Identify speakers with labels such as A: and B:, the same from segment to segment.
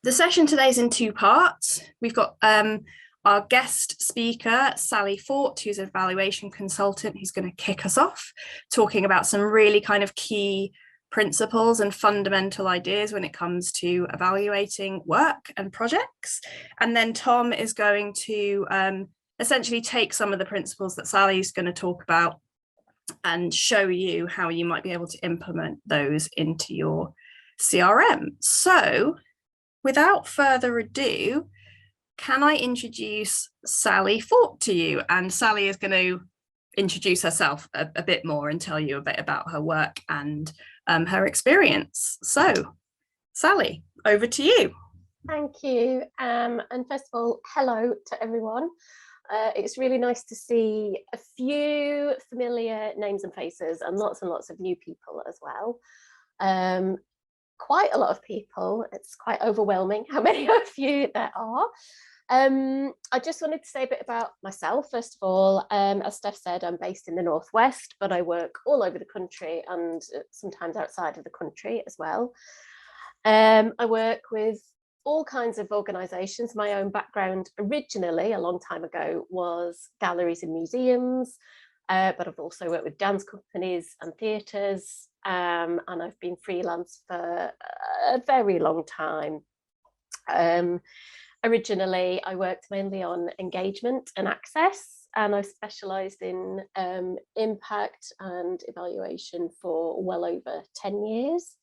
A: The session today is in two parts. We've got our guest speaker, Sally Fort, who's an evaluation consultant, who's going to kick us off, talking about some really kind of key principles and fundamental ideas when it comes to evaluating work and projects. And then Tom is going to essentially take some of the principles that Sally's going to talk about and show you how you might be able to implement those into your CRM. So without further ado, can I introduce Sally Fort to you? And Sally is going to introduce herself a bit more and tell you a bit about her work and her experience. So, Sally, over to you.
B: Thank you. And first of all, hello to everyone. It's really nice to see a few familiar names and faces and lots of new people as well. Quite a lot of people. It's quite overwhelming how many of you there are. I just wanted to say a bit about myself. First of all, as Steph said, I'm based in the Northwest, but I work all over the country and sometimes outside of the country as well. I work with all kinds of organisations. My own background originally, a long time ago, was galleries and museums, but I've also worked with dance companies and theatres, and I've been freelance for a very long time. Originally, I worked mainly on engagement and access, and I've specialised in impact and evaluation for well over 10 years.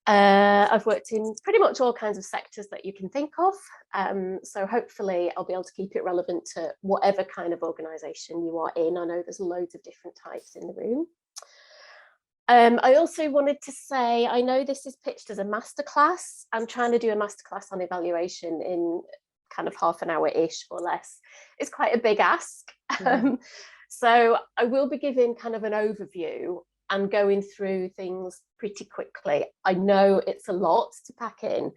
B: I've worked in pretty much all kinds of sectors that you can think of, so hopefully I'll be able to keep it relevant to whatever kind of organisation you are in. I know there's loads of different types in the room. I also wanted to say, I know this is pitched as a masterclass. I'm trying to do a masterclass on evaluation in kind of half an hour-ish or less. It's quite a big ask. So I will be giving kind of an overview and going through things pretty quickly. I know it's a lot to pack in.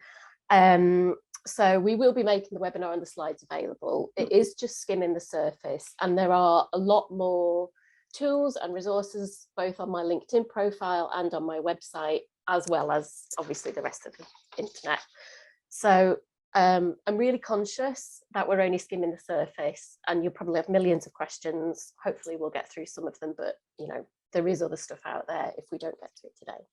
B: So we will be making the webinar and the slides available. It is just skimming the surface, and there are a lot more tools and resources both on my LinkedIn profile and on my website, as well as obviously the rest of the internet. So I'm really conscious that we're only skimming the surface, and you'll probably have millions of questions. Hopefully we'll get through some of them, but you know, there is other stuff out there if we don't get to it today.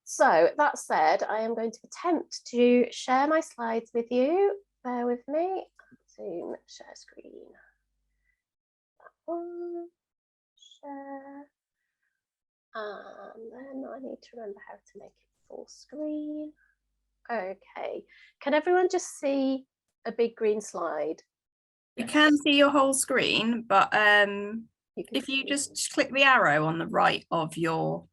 B: So that said, I am going to attempt to share my slides with you. Bear with me. Zoom, share screen. That one. Share. And then I need to remember how to make it full screen. Okay. Can everyone just see a big green slide?
A: You can see your whole screen, but if you just click the arrow on the right of your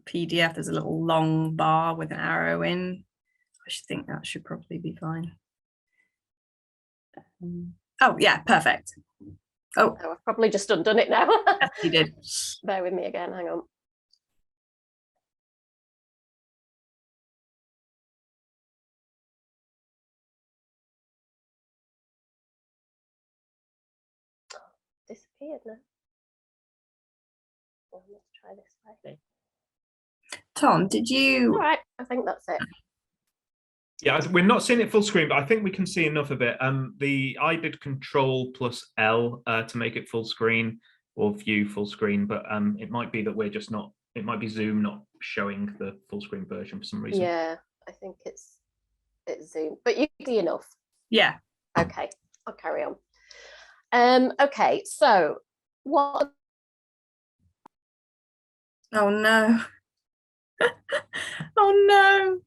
A: PDF, there's a little long bar with an arrow in. I should think that should probably be fine. Oh yeah, perfect. Oh,
B: I've probably just undone it now.
A: Yes, you did.
B: Bear with me again, hang on. Disappeared now. Well, let's try this way.
A: Tom, did you?
B: All right, I think that's it.
C: Yeah, we're not seeing it full screen, but I think we can see enough of it. I did Control+L to make it full screen or view full screen, but it might be that we're just not. It might be Zoom not showing the full screen version for some reason.
B: Yeah, I think it's Zoom, but you can see enough.
A: Yeah.
B: Okay, I'll carry on. Okay, so what?
A: Oh no. Oh no.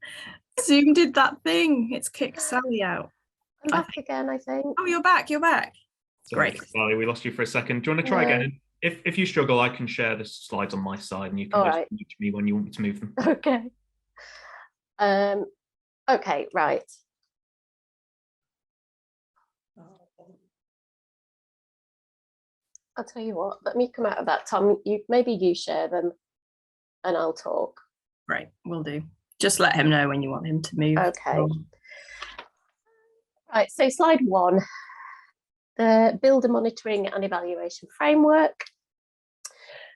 A: Zoom did that thing. It's kicked Sally out.
B: I'm back again, I think.
A: Oh, you're back. You're back.
C: Sorry,
A: Great.
C: Sally, we lost you for a second. Do you want to try again? If you struggle, I can share the slides on my side, and you can just reach me when you want me to move them.
B: Okay. Okay, right. I'll tell you what. Let me come out of that, Tom. Maybe you share them, and I'll talk.
A: Right, will do. Just let him know when you want him to move.
B: Okay. Right, so slide 1, the builder monitoring and evaluation framework.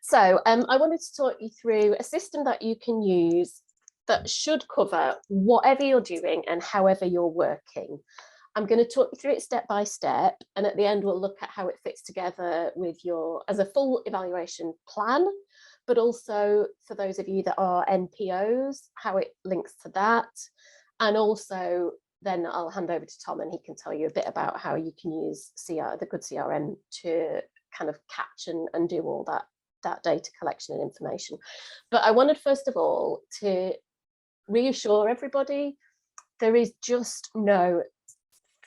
B: So I wanted to talk you through a system that you can use that should cover whatever you're doing and however you're working. I'm going to talk you through it step by step, and at the end we'll look at how it fits together with your as a full evaluation plan, but also for those of you that are NPOs, how it links to that. And also then I'll hand over to Tom and he can tell you a bit about how you can use the GoodCRM to kind of catch and do all that data collection and information. But I wanted first of all to reassure everybody there is just no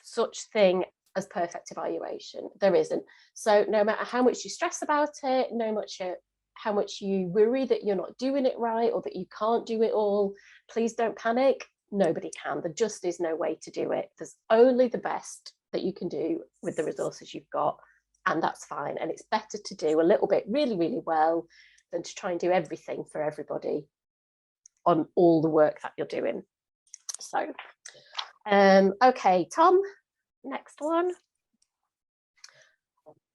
B: such thing as perfect evaluation. There isn't. So no matter how much you stress about it, no matter how much you worry that you're not doing it right or that you can't do it all, please don't panic. Nobody can. There just is no way to do it. There's only the best that you can do with the resources you've got, and that's fine. And it's better to do a little bit really, really well than to try and do everything for everybody on all the work that you're doing. So, okay, Tom, next one.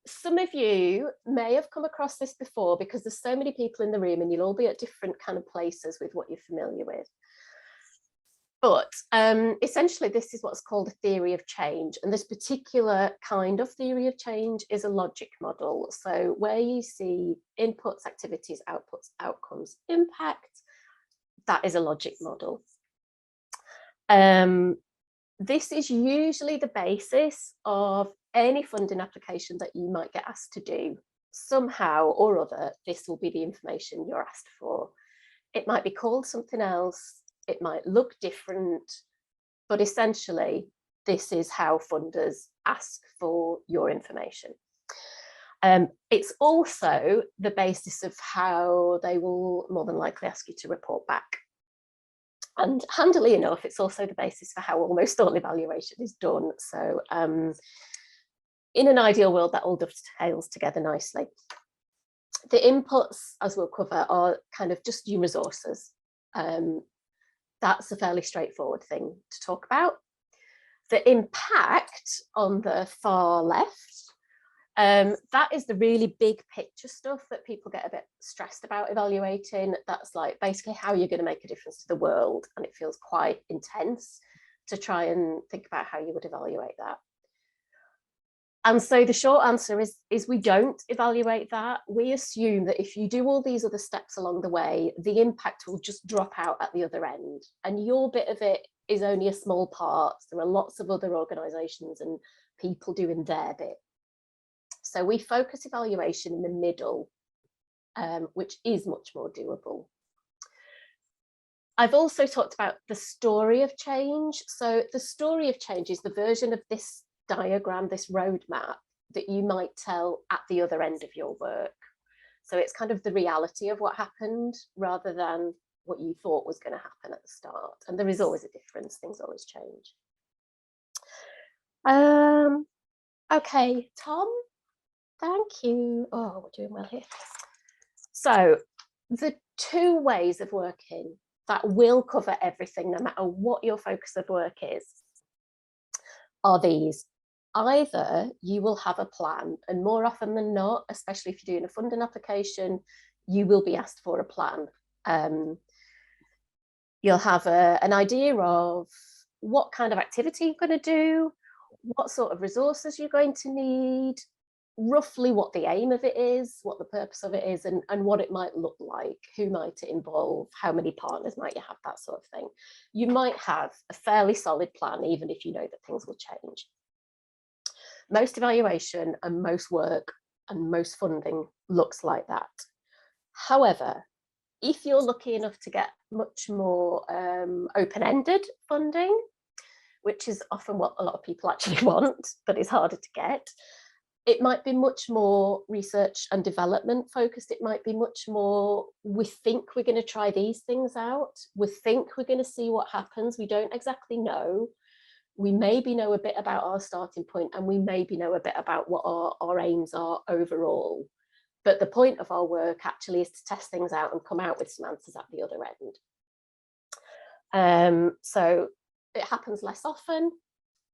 B: Some of you may have come across this before because there's so many people in the room and you'll all be at different kind of places with what you're familiar with. But essentially, this is what's called a theory of change. And this particular kind of theory of change is a logic model. So where you see inputs, activities, outputs, outcomes, impact, that is a logic model. This is usually the basis of any funding application that you might get asked to do. Somehow or other, this will be the information you're asked for. It might be called something else. It might look different, but essentially, this is how funders ask for your information. It's also the basis of how they will more than likely ask you to report back. And handily enough, it's also the basis for how almost all evaluation is done. So in an ideal world, that all dovetails together nicely. The inputs, as we'll cover, are kind of just your resources. That's a fairly straightforward thing to talk about. The impact on the far left, that is the really big picture stuff that people get a bit stressed about evaluating. That's like basically how you're going to make a difference to the world, and it feels quite intense to try and think about how you would evaluate that. And so the short answer is we don't evaluate that. We assume that if you do all these other steps along the way, the impact will just drop out at the other end. And your bit of it is only a small part. There are lots of other organisations and people doing their bit. So we focus evaluation in the middle, which is much more doable. I've also talked about the story of change. So the story of change is the version of this diagram, this roadmap that you might tell at the other end of your work. So it's kind of the reality of what happened rather than what you thought was going to happen at the start. And there is always a difference. Things always change. Okay, Tom, thank you. Oh, we're doing well here. So the two ways of working that will cover everything, no matter what your focus of work is, are these. Either you will have a plan, and more often than not, especially if you're doing a funding application, you will be asked for a plan. You'll have an idea of what kind of activity you're going to do, what sort of resources you're going to need, roughly what the aim of it is, what the purpose of it is, and what it might look like, who might it involve, how many partners might you have, that sort of thing. You might have a fairly solid plan, even if you know that things will change. Most evaluation and most work and most funding looks like that. However, if you're lucky enough to get much more open-ended funding, which is often what a lot of people actually want, but is harder to get, it might be much more research and development focused. It might be much more, we think we're going to try these things out. We think we're going to see what happens. We don't exactly know. We maybe know a bit about our starting point, and we maybe know a bit about what our aims are overall. But the point of our work actually is to test things out and come out with some answers at the other end. So it happens less often.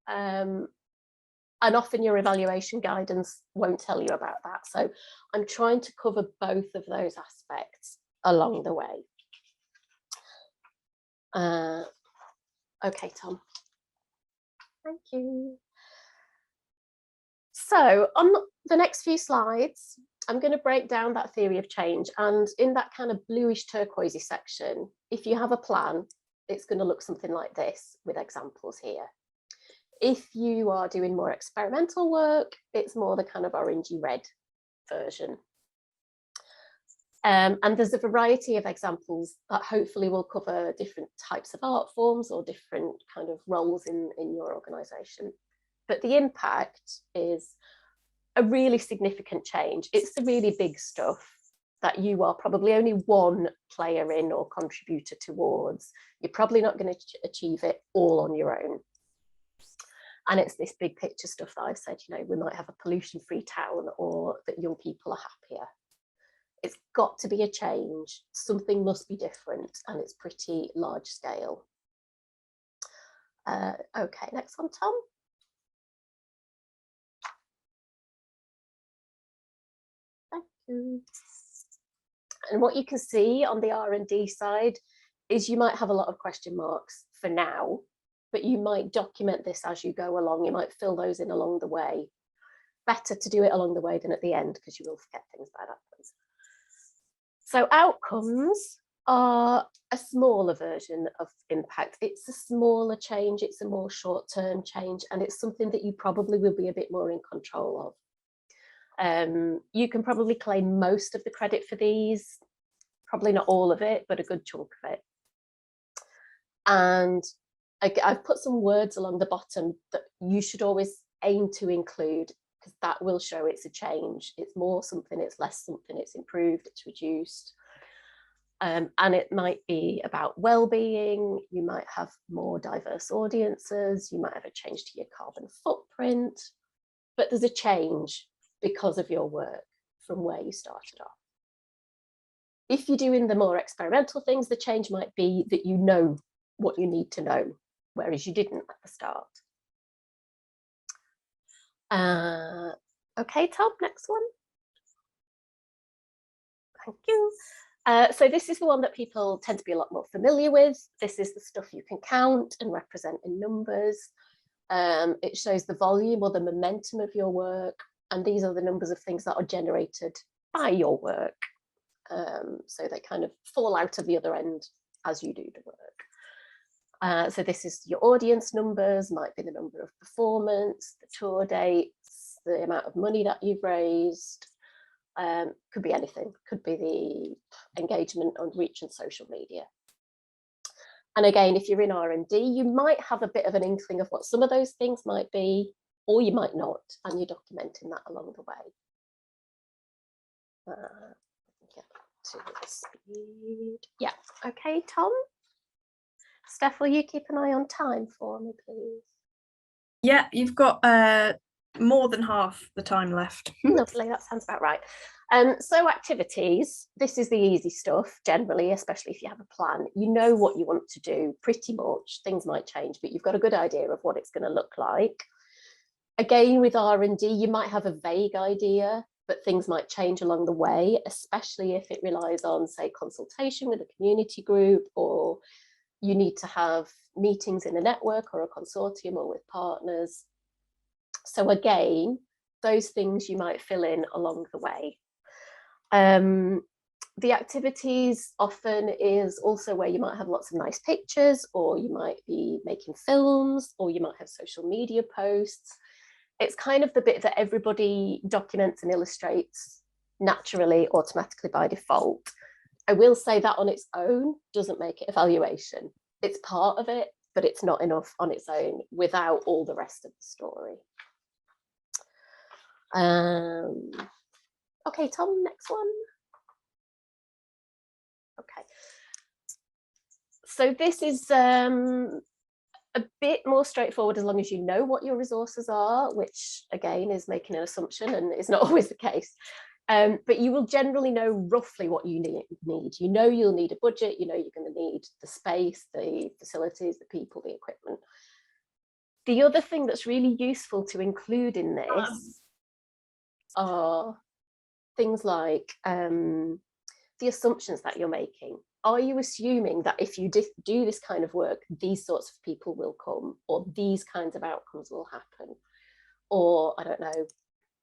B: And often your evaluation guidance won't tell you about that. So I'm trying to cover both of those aspects along the way. Okay, Tom. Thank you. So on the next few slides, I'm going to break down that theory of change. And in that kind of bluish turquoisey section, if you have a plan, it's going to look something like this with examples here. If you are doing more experimental work, it's more the kind of orangey red version. And there's a variety of examples that hopefully will cover different types of art forms or different kind of roles in your organisation. But the impact is a really significant change. It's the really big stuff that you are probably only one player in or contributor towards. You're probably not going to achieve it all on your own. And it's this big picture stuff that I've said, you know, we might have a pollution-free town, or that young people are happier. It's got to be a change. Something must be different, and it's pretty large scale. Okay, next one, Tom. Thank you. And what you can see on the R&D side is you might have a lot of question marks for now, but you might document this as you go along. You might fill those in along the way. Better to do it along the way than at the end, because you will forget things by that point. So outcomes are a smaller version of impact. It's a smaller change, it's a more short-term change, and it's something that you probably will be a bit more in control of. You can probably claim most of the credit for these, probably not all of it, but a good chunk of it. And I've put some words along the bottom that you should always aim to include, because that will show it's a change. It's more something, it's less something, it's improved, it's reduced. And it might be about well-being. You might have more diverse audiences. You might have a change to your carbon footprint, but there's a change because of your work from where you started off. If you're doing the more experimental things, the change might be that you know what you need to know, whereas you didn't at the start. Okay, Tom, next one. Thank you. So this is the one that people tend to be a lot more familiar with. This is the stuff you can count and represent in numbers. It shows the volume or the momentum of your work, and these are the numbers of things that are generated by your work. So they kind of fall out of the other end as you do the work. So this is your audience numbers, might be the number of performance, the tour dates, the amount of money that you've raised. Could be anything, could be the engagement on reach and social media. And again, if you're in R&D, you might have a bit of an inkling of what some of those things might be, or you might not, and you're documenting that along the way. Get to the speed. Yeah, okay, Tom. Steph, will you keep an eye on time for me, please?
A: Yeah, you've got more than half the time left.
B: Lovely, that sounds about right. So activities, this is the easy stuff generally, especially if you have a plan. You know what you want to do pretty much. Things might change, but you've got a good idea of what it's going to look like. Again, with R&D, you might have a vague idea, but things might change along the way, especially if it relies on, say, consultation with a community group, or you need to have meetings in a network or a consortium or with partners. So again, those things you might fill in along the way. The activities often is also where you might have lots of nice pictures, or you might be making films, or you might have social media posts. It's kind of the bit that everybody documents and illustrates naturally, automatically by default. I will say that on its own doesn't make it evaluation. It's part of it, but it's not enough on its own without all the rest of the story. Okay, Tom, next one. Okay. So this is a bit more straightforward as long as you know what your resources are, which again is making an assumption and is not always the case. But you will generally know roughly what you need. You know you'll need a budget, you know you're going to need the space, the facilities, the people, the equipment. The other thing that's really useful to include in this are things like the assumptions that you're making. are you assuming that if you do this kind of work, these sorts of people will come, or these kinds of outcomes will happen, or I don't know,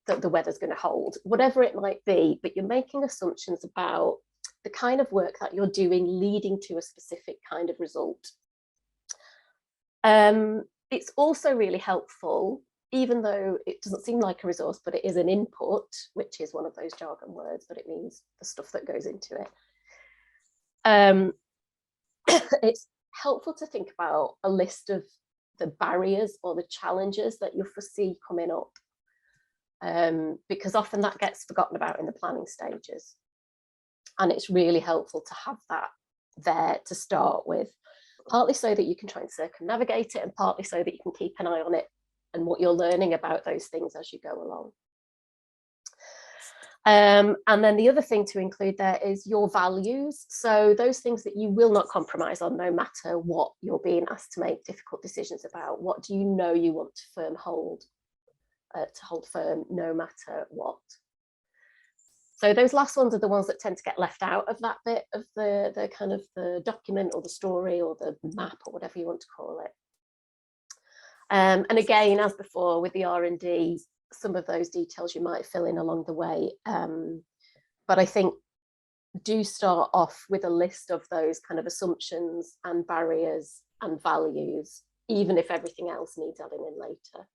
B: that the weather's going to hold, whatever it might be, but you're making assumptions about the kind of work that you're doing leading to a specific kind of result. It's also really helpful, even though it doesn't seem like a resource, but it is an input, which is one of those jargon words, but it means the stuff that goes into it. It's helpful to think about a list of the barriers or the challenges that you foresee coming up, because often that gets forgotten about in the planning stages. And it's really helpful to have that there to start with, partly so that you can try and circumnavigate it, and partly so that you can keep an eye on it and what you're learning about those things as you go along. And then the other thing to include there is your values. So those things that you will not compromise on, no matter what you're being asked to make difficult decisions about. What do you know you want to hold firm no matter what? So those last ones are the ones that tend to get left out of that bit of the kind of the document or the story or the map or whatever you want to call it. And again, as before with the R&D, some of those details you might fill in along the way. But I think do start off with a list of those kind of assumptions and barriers and values, even if everything else needs adding in later.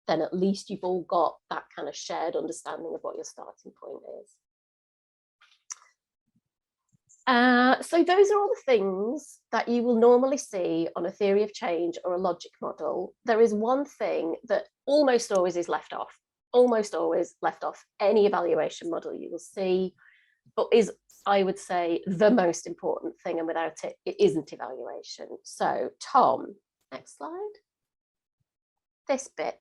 B: Then at least you've all got that kind of shared understanding of what your starting point is. So those are all the things that you will normally see on a theory of change or a logic model. There is one thing that almost always is left off, any evaluation model you will see, but is, I would say, the most important thing, and without it, it isn't evaluation. So Tom, next slide. This bit.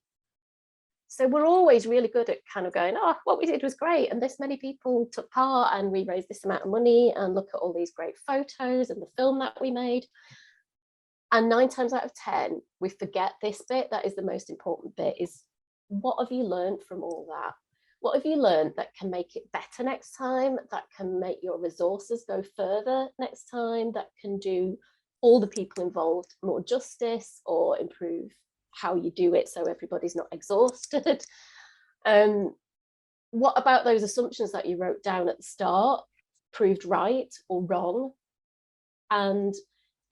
B: So we're always really good at kind of going, oh, what we did was great, and this many people took part, and we raised this amount of money, and look at all these great photos and the film that we made. And 9 times out of 10, we forget this bit that is the most important bit, is what have you learned from all that? What have you learned that can make it better next time, that can make your resources go further next time, that can do all the people involved more justice or improve how you do it so everybody's not exhausted? What about those assumptions that you wrote down at the start proved right or wrong? And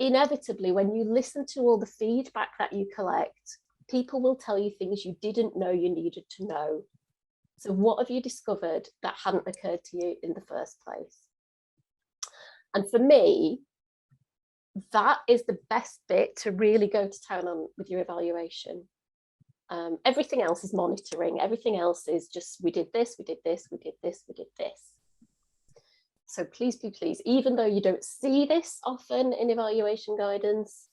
B: inevitably, when you listen to all the feedback that you collect, people will tell you things you didn't know you needed to know. So what have you discovered that hadn't occurred to you in the first place? And for me, that is the best bit to really go to town on with your evaluation. Everything else is monitoring. Everything else is just, we did this, we did this, we did this, we did this. So please, please, please, even though you don't see this often in evaluation guidance,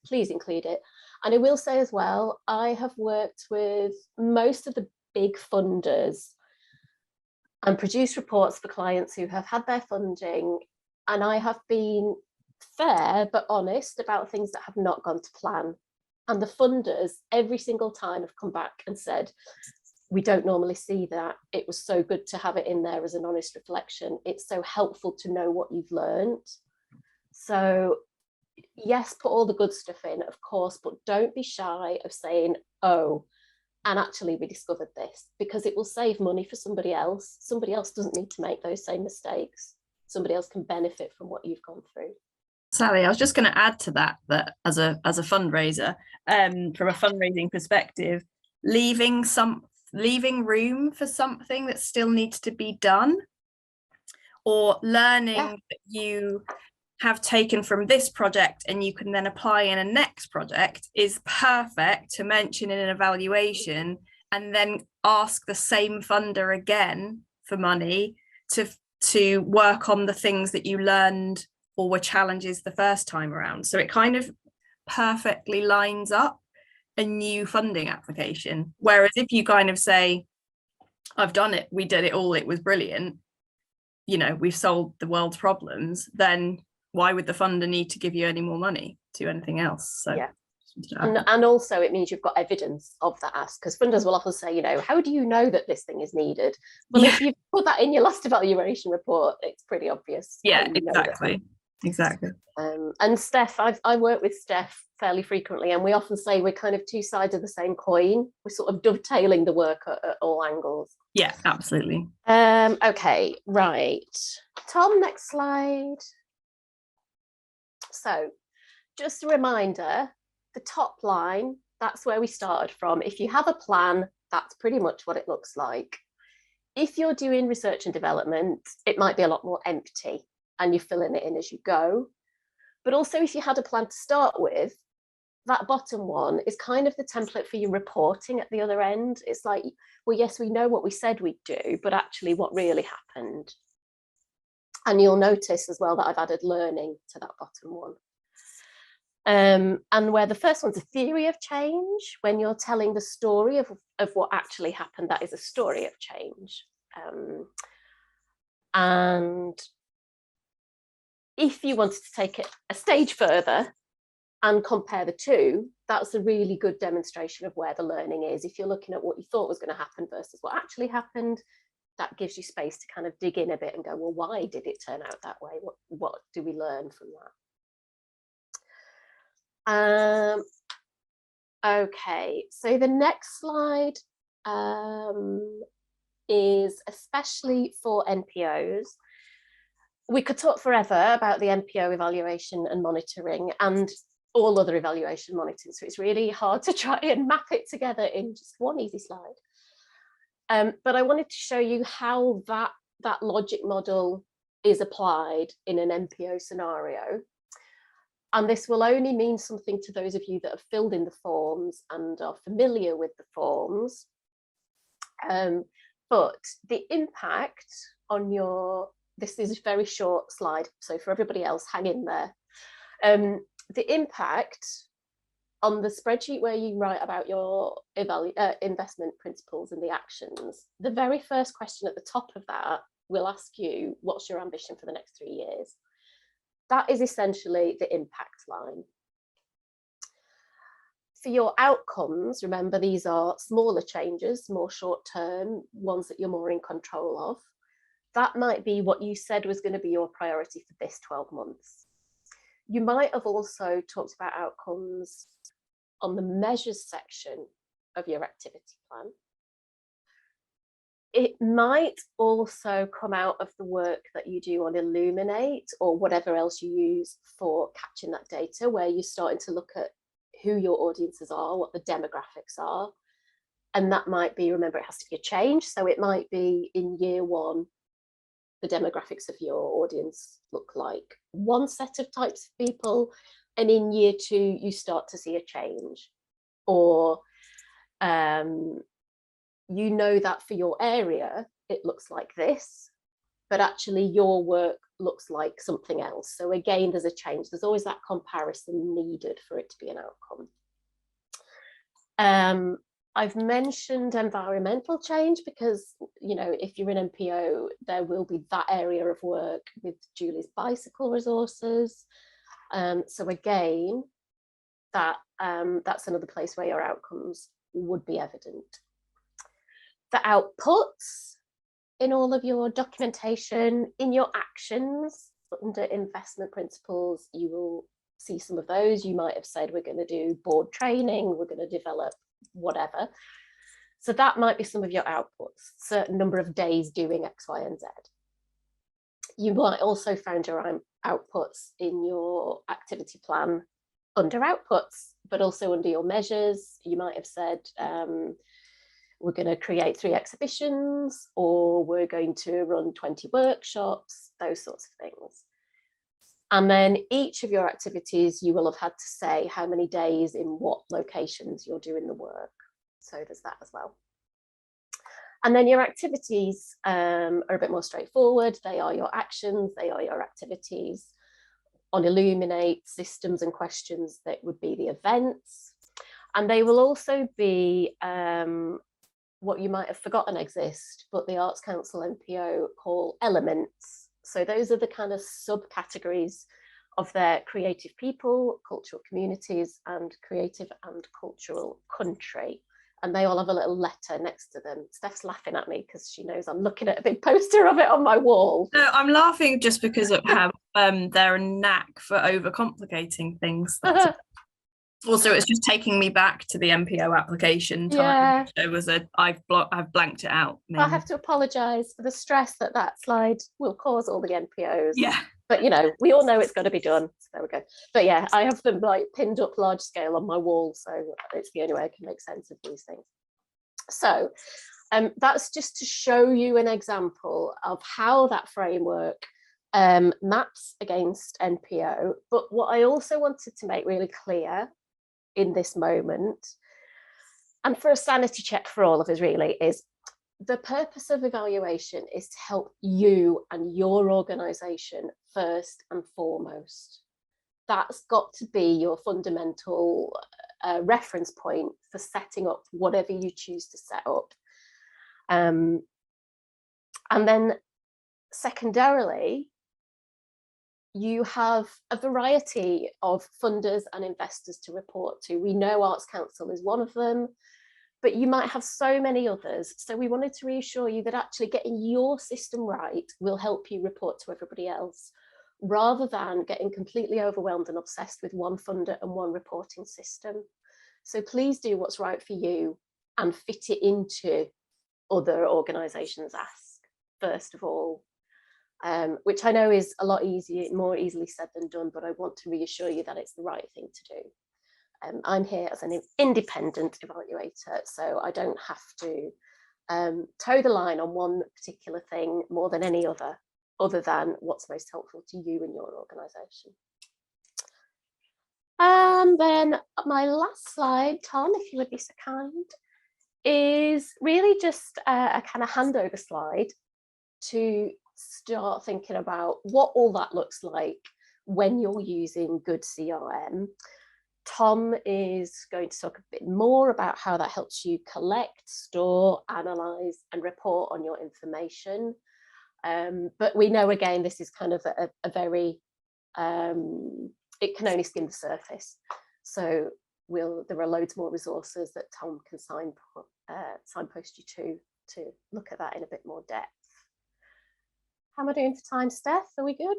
B: please include it. And I will say as well, I have worked with most of the big funders and produced reports for clients who have had their funding, and I have been fair but honest about things that have not gone to plan. And the funders every single time have come back and said, we don't normally see that. It was so good to have it in there as an honest reflection. It's so helpful to know what you've learned. So yes, put all the good stuff in, of course, but don't be shy of saying, oh, and actually we discovered this, because it will save money for somebody else. Somebody else doesn't need to make those same mistakes. Somebody else can benefit from what you've gone through.
A: Sally, I was just going to add to that as a fundraiser, from a fundraising perspective, leaving room for something that still needs to be done, or learning that you have taken from this project and you can then apply in a next project, is perfect to mention in an evaluation, and then ask the same funder again for money to work on the things that you learned or were challenges the first time around. So it kind of perfectly lines up a new funding application. Whereas if you kind of say, I've done it, we did it all, it was brilliant, you know, we've solved the world's problems, then why would the funder need to give you any more money to do anything else? So
B: yeah. And also it means you've got evidence of that ask, because funders will often say, you know, how do you know that this thing is needed? Well, if you've put that in your last evaluation report, it's pretty obvious.
A: Yeah, exactly. Exactly.
B: And Steph, I work with Steph fairly frequently, and we often say we're kind of two sides of the same coin. We're sort of dovetailing the work at all angles.
A: Yeah, absolutely.
B: Okay, right. Tom, next slide. So just a reminder, the top line, that's where we started from. If you have a plan, that's pretty much what it looks like. If you're doing research and development, it might be a lot more empty and you're filling it in as you go. But also if you had a plan to start with, that bottom one is kind of the template for your reporting at the other end. It's like, well, yes, we know what we said we'd do, but actually what really happened. And you'll notice as well that I've added learning to that bottom one. And where the first one's a theory of change, when you're telling the story of what actually happened, that is a story of change. And if you wanted to take it a stage further and compare the two, that's a really good demonstration of where the learning is. If you're looking at what you thought was going to happen versus what actually happened, that gives you space to kind of dig in a bit and go, well, why did it turn out that way? What do we learn from that? Okay, so the next slide is especially for NPOs. We could talk forever about the NPO evaluation and monitoring and all other evaluation monitoring, so it's really hard to try and map it together in just one easy slide. But I wanted to show you how that logic model is applied in an NPO scenario. And this will only mean something to those of you that have filled in the forms and are familiar with the forms. But the impact on this is a very short slide, so for everybody else, hang in there. The impact on the spreadsheet where you write about your investment principles and the actions, the very first question at the top of that will ask you, what's your ambition for the next 3 years? That is essentially the impact line. For your outcomes, remember, these are smaller changes, more short-term, ones that you're more in control of. That might be what you said was going to be your priority for this 12 months. You might have also talked about outcomes on the measures section of your activity plan. It might also come out of the work that you do on Illuminate or whatever else you use for catching that data, where you're starting to look at who your audiences are, what the demographics are. And that might be, remember, it has to be a change. So it might be in year one, the demographics of your audience look like one set of types of people. And in year two, you start to see a change. Or you know that for your area, it looks like this, but actually your work looks like something else. So again, there's a change. There's always that comparison needed for it to be an outcome. I've mentioned environmental change because, you know, if you're an NPO, there will be that area of work with Julie's bicycle resources. So again, that's another place where your outcomes would be evident. The outputs in all of your documentation, in your actions under investment principles, you will see some of those. You might have said, we're going to do board training, we're going to develop whatever. So that might be some of your outputs, certain number of days doing X, Y, and Z. You might also find your outputs in your activity plan under outputs, but also under your measures. You might have said, we're going to create 3 exhibitions, or we're going to run 20 workshops, those sorts of things. And then each of your activities, you will have had to say how many days in what locations you're doing the work. So there's that as well. And then your activities are a bit more straightforward. They are your actions, they are your activities. On Illuminate, systems and questions, that would be the events. And they will also be what you might have forgotten exist, but the Arts Council NPO call elements. So those are the kind of subcategories of their creative people, cultural communities, and creative and cultural country. and they all have a little letter next to them. Steph's laughing at me because she knows I'm looking at a big poster of it on my wall.
A: No, I'm laughing just because of how they're a knack for overcomplicating things. Also, it's just taking me back to the MPO application time.
B: Yeah.
A: It was I've blanked it out.
B: I have to apologise for the stress that slide will cause all the NPOs.
A: Yeah.
B: But, you know, we all know it's got to be done. So there we go. But yeah, I have them like pinned up large scale on my wall. So it's the only way I can make sense of these things. So that's just to show you an example of how that framework maps against NPO. But what I also wanted to make really clear in this moment, and for a sanity check for all of us really, is the purpose of evaluation is to help you and your organisation first and foremost. That's got to be your fundamental reference point for setting up whatever you choose to set up. And then secondarily, you have a variety of funders and investors to report to. We know Arts Council is one of them, but you might have so many others. So we wanted to reassure you that actually getting your system right will help you report to everybody else, rather than getting completely overwhelmed and obsessed with one funder and one reporting system. So please do what's right for you and fit it into other organisations' ask, first of all, which I know is a lot easier, more easily said than done, but I want to reassure you that it's the right thing to do. I'm here as an independent evaluator, so I don't have to toe the line on one particular thing more than any other than what's most helpful to you and your organisation. And then my last slide, Tom, if you would be so kind, is really just a kind of handover slide to start thinking about what all that looks like when you're using GoodCRM. Tom is going to talk a bit more about how that helps you collect, store, analyse and report on your information. But we know, again, this is kind of a very, it can only skim the surface. So there are loads more resources that Tom can signpost you to look at that in a bit more depth. How am I doing for time, Steph? Are we good?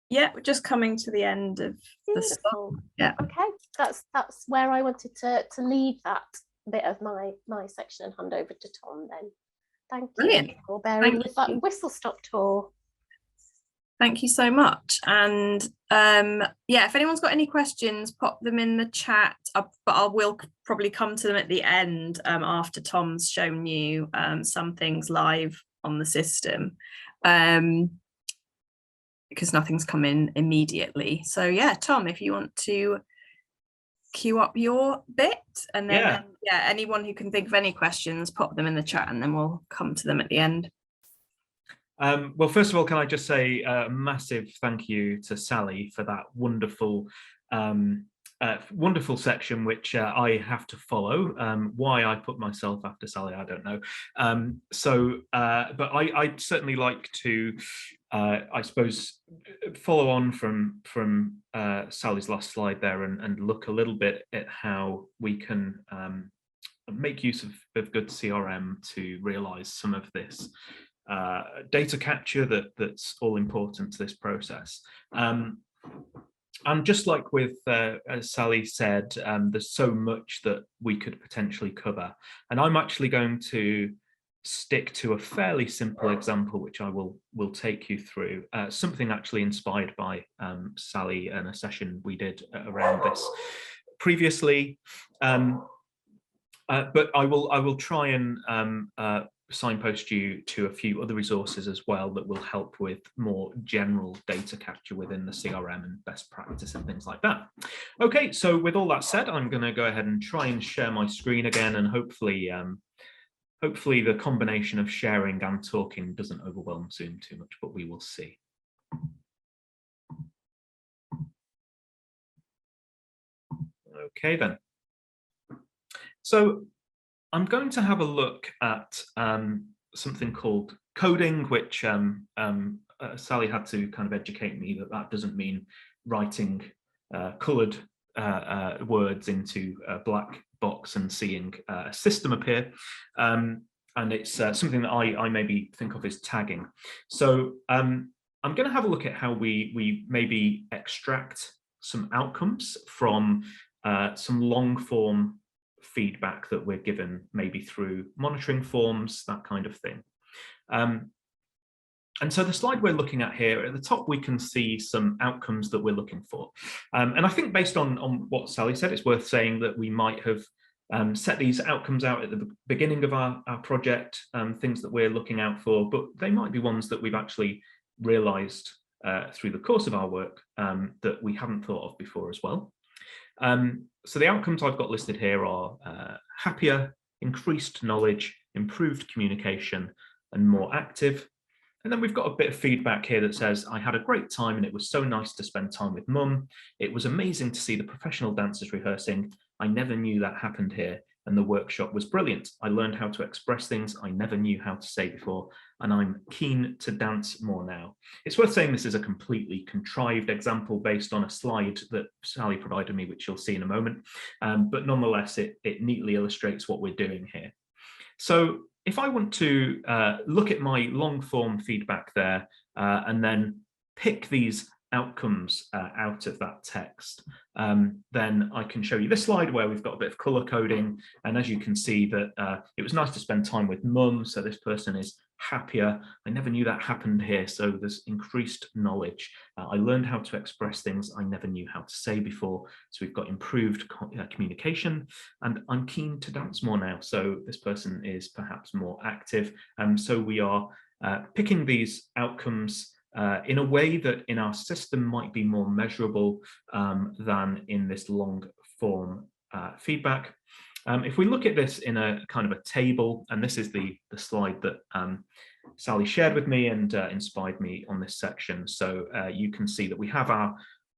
A: Yeah, we're just coming to the end of the stuff. Yeah.
B: Okay, that's where I wanted to leave that bit of my section and hand over to Tom then. Thank
A: Brilliant.
B: you for bearing with that whistle stop tour.
A: Thank you so much. And yeah, if anyone's got any questions, pop them in the chat, but I will probably come to them at the end after Tom's shown you some things live on the system. Because nothing's come in immediately. So yeah, Tom, if you want to queue up your bit, and then yeah, anyone who can think of any questions, pop them in the chat and then we'll come to them at the end.
C: Well, first of all, can I just say a massive thank you to Sally for that wonderful wonderful section, which I have to follow. Why I put myself after Sally, I don't know. But I'd certainly like to, I suppose, follow on from Sally's last slide there and look a little bit at how we can make use of GoodCRM to realise some of this data capture that's all important to this process. And just like with, as Sally said, there's so much that we could potentially cover. And I'm actually going to stick to a fairly simple example, which I will take you through, something actually inspired by Sally and a session we did around this previously. But I will try and signpost you to a few other resources as well that will help with more general data capture within the CRM and best practice and things like that. Okay, so with all that said, I'm going to go ahead and try and share my screen again, and hopefully the combination of sharing and talking doesn't overwhelm Zoom too much, but we will see. Okay then. So I'm going to have a look at something called coding, which Sally had to kind of educate me that doesn't mean writing coloured words into black box and seeing a system appear. And it's something that I maybe think of as tagging. So I'm going to have a look at how we maybe extract some outcomes from some long form feedback that we're given, maybe through monitoring forms, that kind of thing. And so the slide we're looking at here, at the top, we can see some outcomes that we're looking for. And I think based on what Sally said, it's worth saying that we might have set these outcomes out at the beginning of our project, things that we're looking out for, but they might be ones that we've actually realized through the course of our work that we haven't thought of before as well. So the outcomes I've got listed here are happier, increased knowledge, improved communication, and more active. And then we've got a bit of feedback here that says, I had a great time and it was so nice to spend time with Mum. It was amazing to see the professional dancers rehearsing. I never knew that happened here, and the workshop was brilliant. I learned how to express things I never knew how to say before, and I'm keen to dance more now. It's worth saying this is a completely contrived example based on a slide that Sally provided me, which you'll see in a moment. But nonetheless, it neatly illustrates what we're doing here. So if I want to look at my long form feedback there and then pick these outcomes out of that text, then I can show you this slide where we've got a bit of color coding. And as you can see that it was nice to spend time with Mum. So this person is happier. I never knew that happened here. So there's increased knowledge. I learned how to express things I never knew how to say before. So we've got improved communication, and I'm keen to dance more now. So this person is perhaps more active. So we are picking these outcomes in a way that in our system might be more measurable than in this long form feedback. If we look at this in a kind of a table, and this is the slide that Sally shared with me and inspired me on this section. So you can see that we have our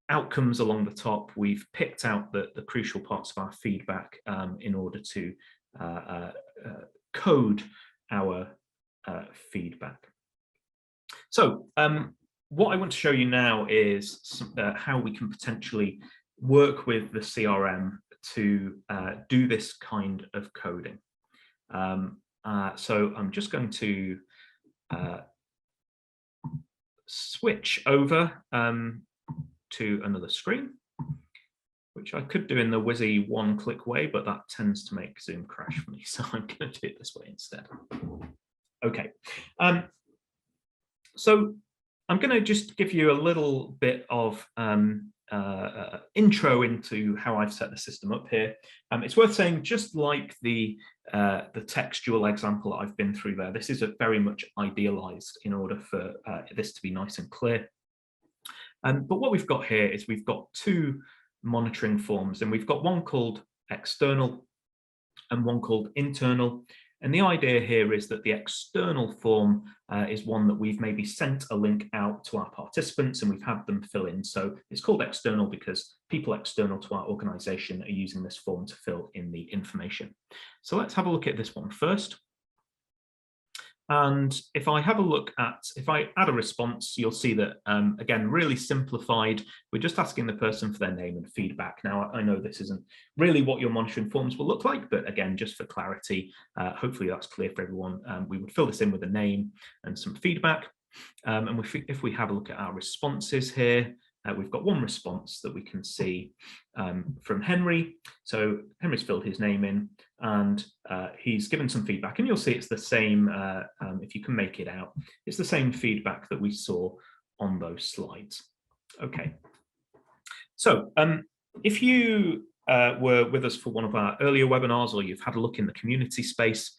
C: outcomes along the top. We've picked out the crucial parts of our feedback in order to code our feedback. So what I want to show you now is how we can potentially work with the CRM to do this kind of coding. So I'm just going to switch over to another screen, which I could do in the whizzy one-click way, but that tends to make Zoom crash for me. So I'm going to do it this way instead. Okay. So I'm going to just give you a little bit of intro into how I've set the system up here. It's worth saying, just like the textual example that I've been through there, this is very much idealized in order for this to be nice and clear. But what we've got here is we've got two monitoring forms, and we've got one called external and one called internal. And the idea here is that the external form is one that we've maybe sent a link out to our participants and we've had them fill in. So it's called external because people external to our organization are using this form to fill in the information. So let's have a look at this one first. And if I have a look at, if I add a response, you'll see that, again, really simplified. We're just asking the person for their name and feedback. Now, I know this isn't really what your monitoring forms will look like, but again, just for clarity, hopefully that's clear for everyone. We would fill this in with a name and some feedback. And if we have a look at our responses here, we've got one response that we can see from Henry. So Henry's filled his name in and he's given some feedback, and you'll see it's the same, if you can make it out, it's the same feedback that we saw on those slides. Okay, so if you were with us for one of our earlier webinars, or you've had a look in the community space,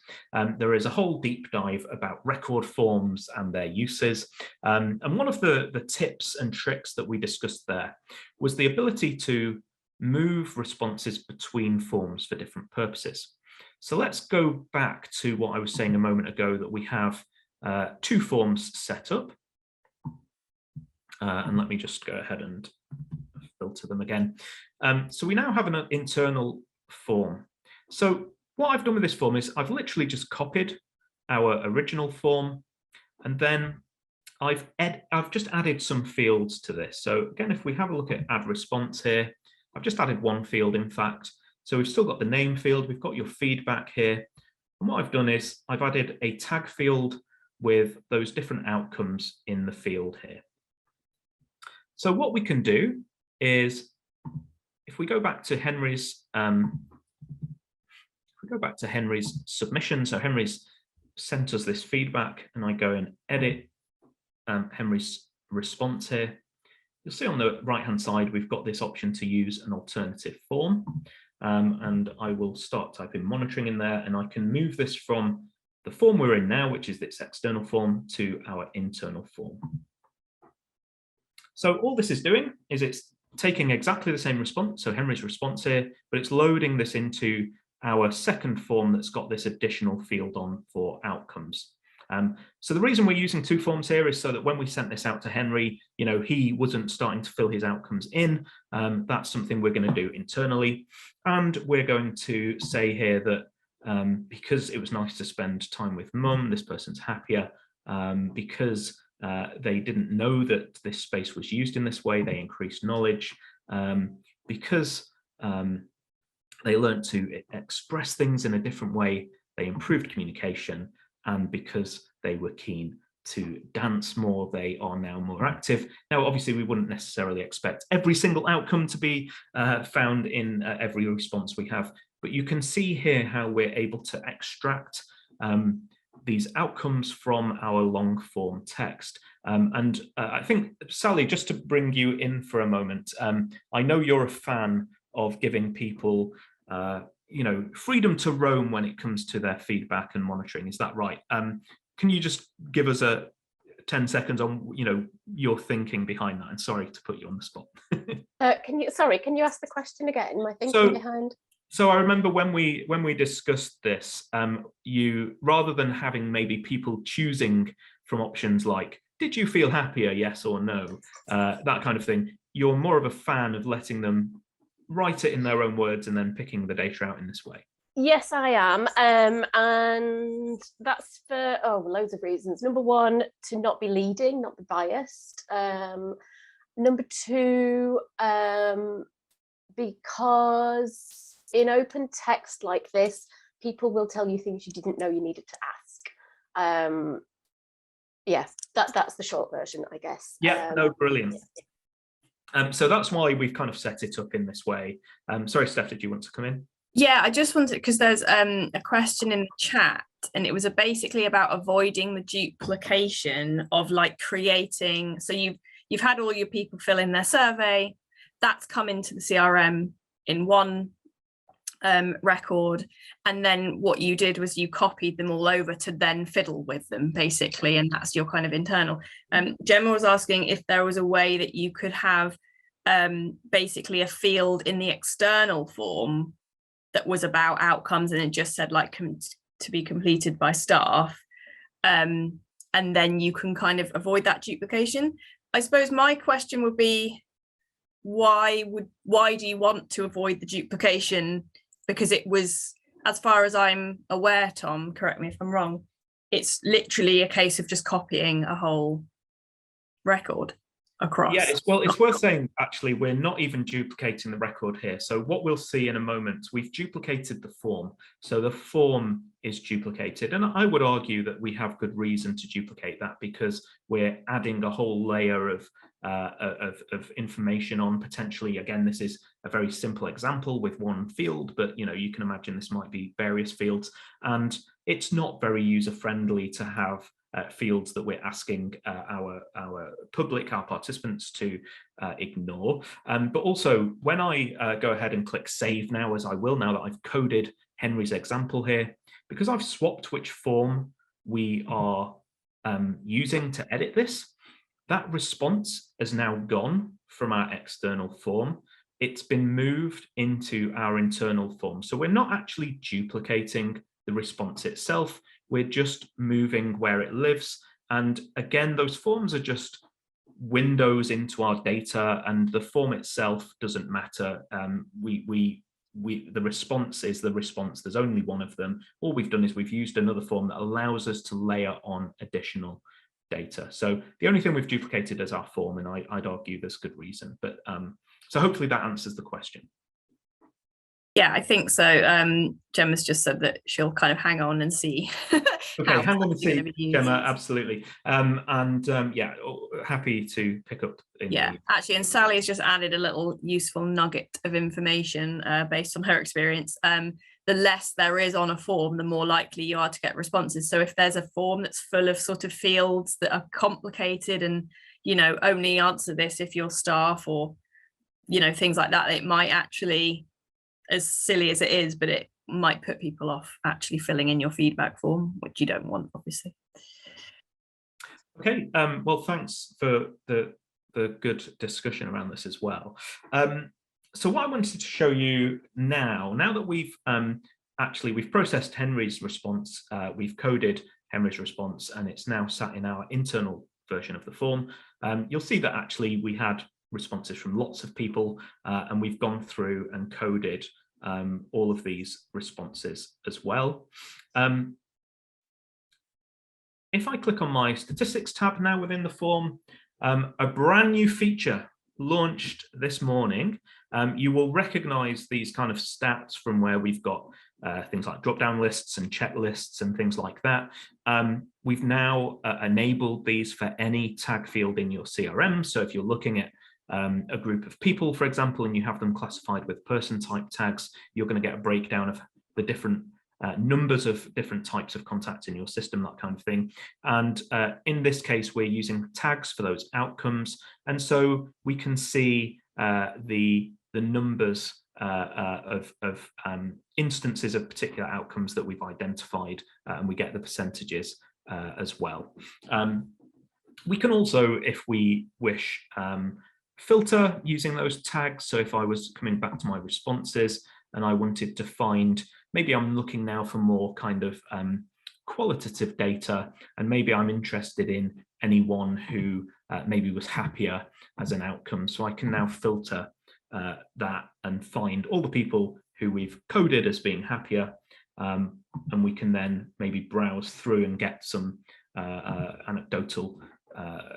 C: there is a whole deep dive about record forms and their uses. And one of the tips and tricks that we discussed there was the ability to move responses between forms for different purposes. So let's go back to what I was saying a moment ago, that we have two forms set up. And let me just go ahead and filter them again. So we now have an internal form. So what I've done with this form is I've literally just copied our original form, and then I've just added some fields to this. So again, if we have a look at add response here, I've just added one field, in fact, So we've still got the name field, we've got your feedback here. And what I've done is I've added a tag field with those different outcomes in the field here. So what we can do is, if we go back to Henry's submission, so Henry's sent us this feedback, and I go and edit Henry's response here. You'll see on the right-hand side, we've got this option to use an alternative form. And I will start typing monitoring in there, and I can move this from the form we're in now, which is this external form, to our internal form. So all this is doing is it's taking exactly the same response, so Henry's response here, but it's loading this into our second form that's got this additional field on for outcomes. So the reason we're using two forms here is so that when we sent this out to Henry, he wasn't starting to fill his outcomes in. That's something we're going to do internally. And we're going to say here that because it was nice to spend time with mum, this person's happier. Because they didn't know that this space was used in this way, they increased knowledge. Because they learned to express things in a different way, they improved communication. And because they were keen to dance more, they are now more active. Now, obviously, we wouldn't necessarily expect every single outcome to be found in every response we have, but you can see here how we're able to extract these outcomes from our long form text. And I think, Sally, just to bring you in for a moment, I know you're a fan of giving people freedom to roam when it comes to their feedback and monitoring. Is that right? Can you just give us a 10 seconds on, your thinking behind that? And sorry to put you on the spot.
B: Can you ask the question again? My thinking behind.
C: So I remember when we discussed this, you, rather than having maybe people choosing from options like, did you feel happier, yes or no, that kind of thing, you're more of a fan of letting them write it in their own words and then picking the data out in this way.
B: Yes, I am. And that's for loads of reasons. Number one, to not be leading, not be biased. Number two, because in open text like this, people will tell you things you didn't know you needed to ask. Yeah, that's the short version, I guess.
C: Yeah, no, brilliant. So that's why we've kind of set it up in this way. Sorry, Steph, did you want to come in?
A: Yeah, I just wanted, because there's a question in the chat, and it was basically about avoiding the duplication of creating. So you've had all your people fill in their survey, that's come into the CRM in one record, and then what you did was you copied them all over to then fiddle with them, basically, and that's your kind of internal. Gemma was asking if there was a way that you could have basically a field in the external form that was about outcomes, and it just said to be completed by staff, and then you can kind of avoid that duplication. I suppose my question would be, why do you want to avoid the duplication? Because it was, as far as I'm aware, Tom, correct me if I'm wrong, it's literally a case of just copying a whole record across.
C: Yeah, it's worth saying, actually, we're not even duplicating the record here. So what we'll see in a moment, we've duplicated the form. So the form is duplicated. And I would argue that we have good reason to duplicate that, because we're adding a whole layer of information on. Potentially, again, this is a very simple example with one field, but you can imagine this might be various fields, and it's not very user-friendly to have fields that we're asking our public, our participants, to ignore. But also, when I go ahead and click save now, as I will now that I've coded Henry's example here, because I've swapped which form we are using to edit this, that response has now gone from our external form. It's been moved into our internal form. So we're not actually duplicating the response itself. We're just moving where it lives. And again, those forms are just windows into our data, and the form itself doesn't matter. The response is the response. There's only one of them. All we've done is we've used another form that allows us to layer on additional data. So the only thing we've duplicated is our form, and I'd argue there's good reason. But so hopefully that answers the question.
A: Yeah, I think so. Gemma's just said that she'll kind of hang on and see.
C: Okay, hang on and see, Gemma,
A: used.
C: absolutely. Yeah, happy to pick up.
A: Actually, and Sally has just added a little useful nugget of information based on her experience. The less there is on a form, the more likely you are to get responses. So if there's a form that's full of sort of fields that are complicated and, only answer this if you're staff or, things like that, it might actually, as silly as it is, but it might put people off actually filling in your feedback form, which you don't want, obviously.
C: Okay, well, thanks for the good discussion around this as well. So what I wanted to show you now that we've we've processed Henry's response, we've coded Henry's response, and it's now sat in our internal version of the form. You'll see that actually we had responses from lots of people, and we've gone through and coded all of these responses as well. If I click on my statistics tab now within the form, a brand new feature launched this morning. You will recognize these kind of stats from where we've got things like drop-down lists and checklists and things like that. We've now enabled these for any tag field in your CRM. So if you're looking at a group of people, for example, and you have them classified with person type tags, you're going to get a breakdown of the different numbers of different types of contacts in your system, that kind of thing. And in this case, we're using tags for those outcomes. And so we can see the numbers of instances of particular outcomes that we've identified, and we get the percentages as well. We can also, if we wish, filter using those tags. So if I was coming back to my responses and I wanted to find, maybe I'm looking now for more kind of qualitative data, and maybe I'm interested in anyone who maybe was happier as an outcome. So I can now filter that and find all the people who we've coded as being happier, and we can then maybe browse through and get some anecdotal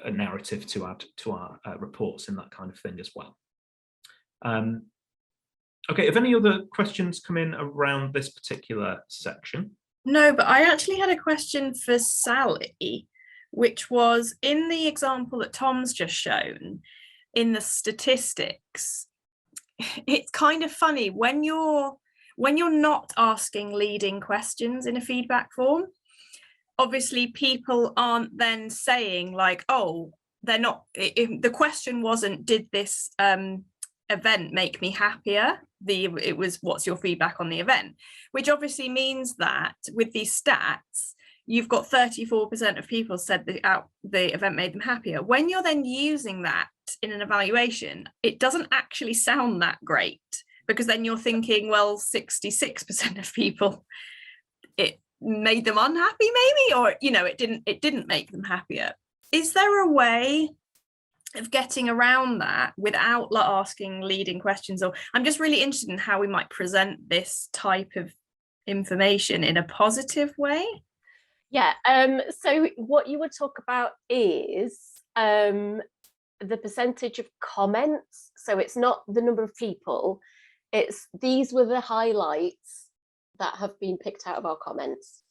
C: a narrative to add to our reports and that kind of thing as well. Okay, have any other questions come in around this particular section?
A: No, but I actually had a question for Sally, which was in the example that Tom's just shown, in the statistics, it's kind of funny when you're not asking leading questions in a feedback form. Obviously, people aren't then saying like, oh, they're not, the question wasn't, did this event make me happier? It was, what's your feedback on the event? Which obviously means that with these stats, you've got 34% of people said the event made them happier. When you're then using that in an evaluation, it doesn't actually sound that great, because then you're thinking, well, 66% of people, it made them unhappy maybe, or it didn't make them happier. Is there a way of getting around that without asking leading questions? Or I'm just really interested in how we might present this type of information in a positive way.
B: Yeah, so what you would talk about is the percentage of comments. So it's not the number of people, it's these were the highlights that have been picked out of our comments.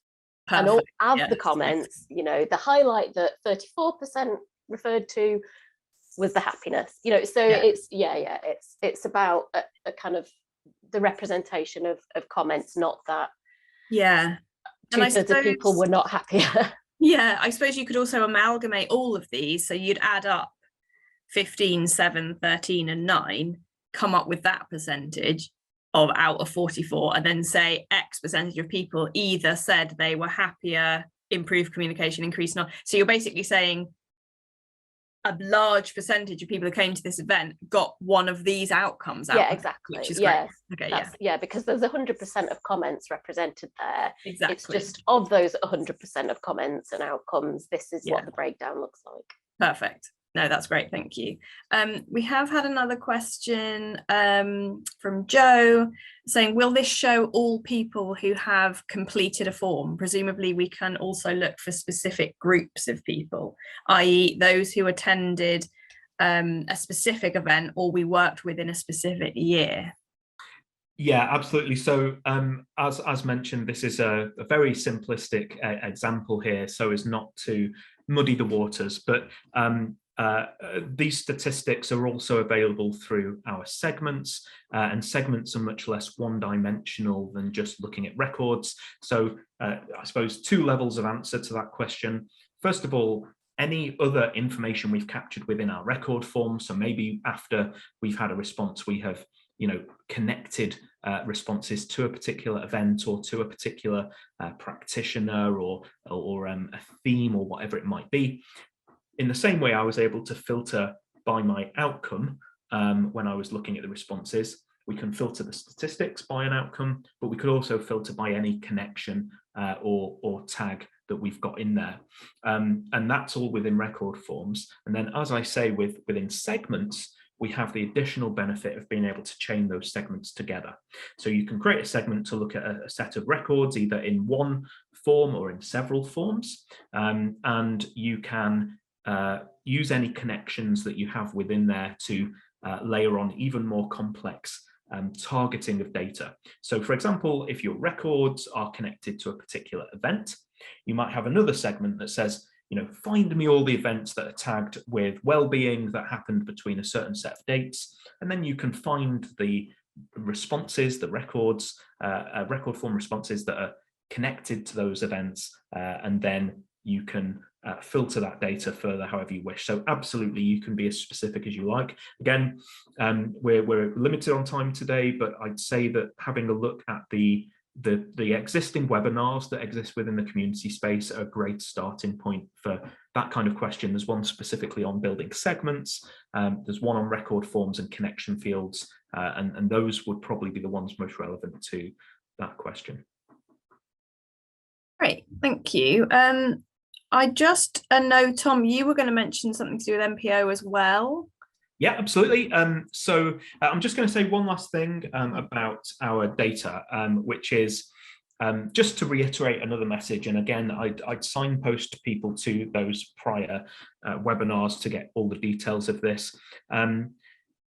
B: Perfect. And all of the comments, the highlight that 34% referred to was the happiness, so it's about a kind of the representation of comments, not that two-thirds of people were not happier.
A: Yeah, I suppose you could also amalgamate all of these, so you'd add up 15, 7, 13 and 9, come up with that percentage of out of 44, and then say X percentage of people either said they were happier, improved communication, increased knowledge. So you're basically saying a large percentage of people who came to this event got one of these outcomes out.
B: Yeah, exactly.
A: Which is
B: great.
A: Okay,
B: yeah, because there's 100% of comments represented there.
A: Exactly.
B: It's just of those 100% of comments and outcomes, this is what the breakdown looks like.
A: Perfect. No, that's great. Thank you. We have had another question from Joe saying, will this show all people who have completed a form? Presumably we can also look for specific groups of people, i.e. those who attended a specific event or we worked with in a specific year.
C: Yeah, absolutely. So as mentioned, this is a very simplistic example here, so as not to muddy the waters. But these statistics are also available through our segments, and segments are much less one-dimensional than just looking at records. So I suppose two levels of answer to that question. First of all, any other information we've captured within our record form. So maybe after we've had a response, we have connected responses to a particular event or to a particular practitioner or a theme or whatever it might be. In the same way, I was able to filter by my outcome when I was looking at the responses. We can filter the statistics by an outcome, but we could also filter by any connection or tag that we've got in there. And that's all within record forms. And then, as I say, within segments, we have the additional benefit of being able to chain those segments together. So you can create a segment to look at a set of records, either in one form or in several forms. And you can use any connections that you have within there to layer on even more complex targeting of data. So for example, if your records are connected to a particular event, you might have another segment that says, find me all the events that are tagged with well-being that happened between a certain set of dates. And then you can find the responses, the records, record form responses that are connected to those events. And then you can filter that data further however you wish. So absolutely, you can be as specific as you like. Again, we're limited on time today, but I'd say that having a look at the existing webinars that exist within the community space are a great starting point for that kind of question. There's one specifically on building segments. There's one on record forms and connection fields, and those would probably be the ones most relevant to that question.
A: Great, thank you. I know, Tom, you were going to mention something to do with MPO as well.
C: Yeah, absolutely. So I'm just going to say one last thing about our data, which is just to reiterate another message. And again, I'd signpost people to those prior webinars to get all the details of this. And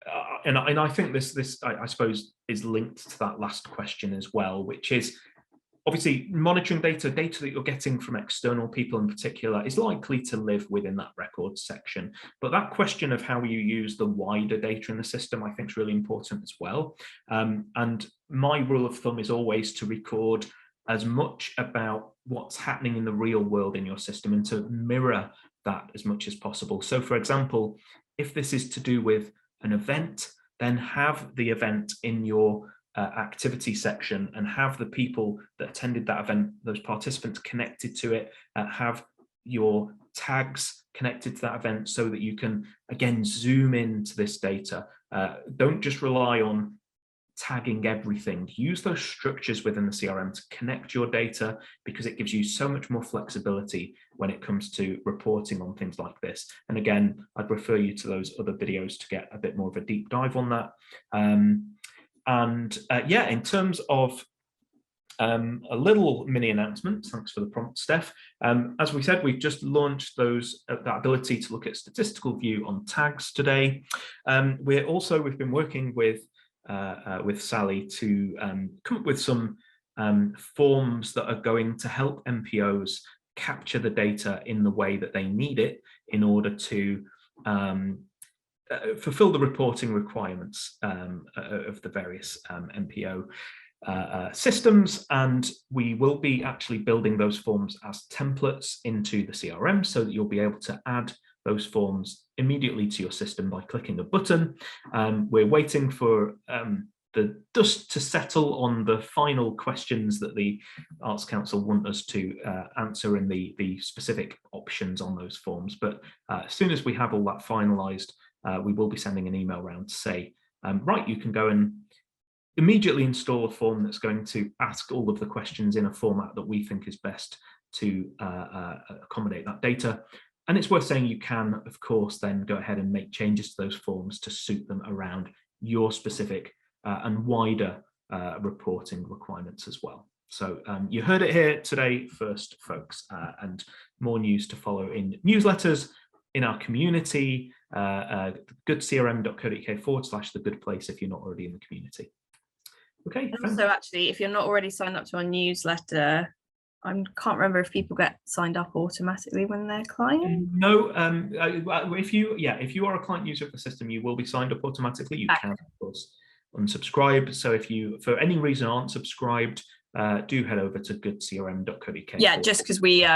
C: I think this I suppose is linked to that last question as well, which is obviously monitoring data that you're getting from external people in particular is likely to live within that records section. But that question of how you use the wider data in the system, I think is really important as well. And my rule of thumb is always to record as much about what's happening in the real world in your system and to mirror that as much as possible. So for example, if this is to do with an event, then have the event in your activity section and have the people that attended that event, those participants connected to it, have your tags connected to that event so that you can, again, zoom into this data. Don't just rely on tagging everything. Use those structures within the CRM to connect your data, because it gives you so much more flexibility when it comes to reporting on things like this. And again, I'd refer you to those other videos to get a bit more of a deep dive on that. Yeah, in terms of a little mini announcement, thanks for the prompt, Steph. As we said, we've just launched that ability to look at statistical view on tags today. We've been working with Sally to come up with some forms that are going to help MPOs capture the data in the way that they need it in order to fulfill the reporting requirements of the various MPO systems. And we will be actually building those forms as templates into the CRM so that you'll be able to add those forms immediately to your system by clicking a button. We're waiting for the dust to settle on the final questions that the Arts Council want us to answer in the specific options on those forms. But as soon as we have all that finalized, we will be sending an email around to say, right, you can go and immediately install a form that's going to ask all of the questions in a format that we think is best to accommodate that data. And it's worth saying you can, of course, then go ahead and make changes to those forms to suit them around your specific and wider reporting requirements as well. So you heard it here today first, folks, and more news to follow in newsletters, in our community, goodcrm.co.uk/the good place if you're not already in the community. Okay.
A: And also, actually, if you're not already signed up to our newsletter, I can't remember if people get signed up automatically when they're clients.
C: No, if you are a client user of the system, you will be signed up automatically. You can, of course, unsubscribe. So if you, for any reason, aren't subscribed, do head over to goodcrm.co.uk.
A: Yeah, just because we